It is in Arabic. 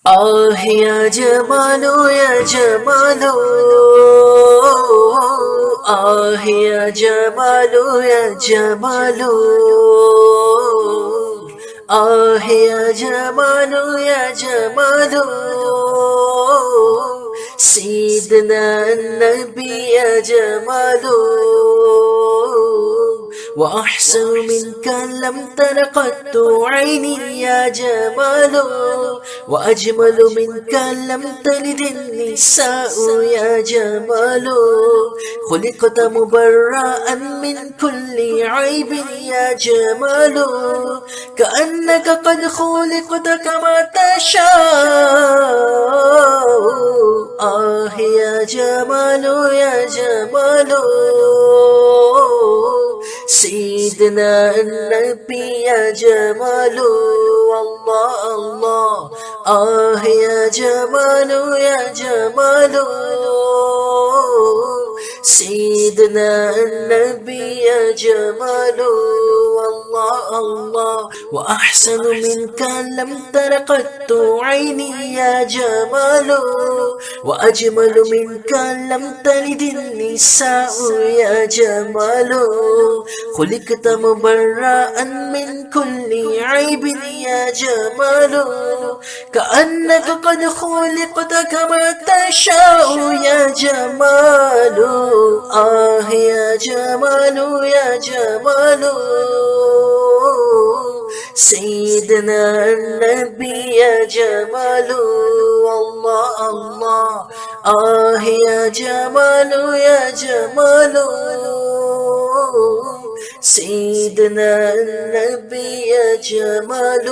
آه يا جمال يا جمال، آه يا جمال يا جمال، آه يا جمال يا جمال، سيدنا النبي يا جمال، وأحسن منك لم تر قط عيني يا جمال، وأجمل منك لم تلد النساء يا جمال، خلقت مبرأ من كل عيب يا جمال، كأنك قد خلقت كما تشاء. آه يا جمال يا جمال، سيدنا النبي يا جمال، الله الله. آه يا جمال يا جمال، سيدنا النبي يا جمال، الله الله. وأحسن منك لم تر قط عيني يا جمال، وأجمل منك لم تلد النساء يا جمال، خلقت مبرأ من كل عيب يا جمال، كأنك قد خلقت كما تشاء يا جمال. آه يا جمال يا جمال، سيدنا النبي يا جمال، الله الله. آه يا جمال يا جمال، سيدنا النبي يا جمال.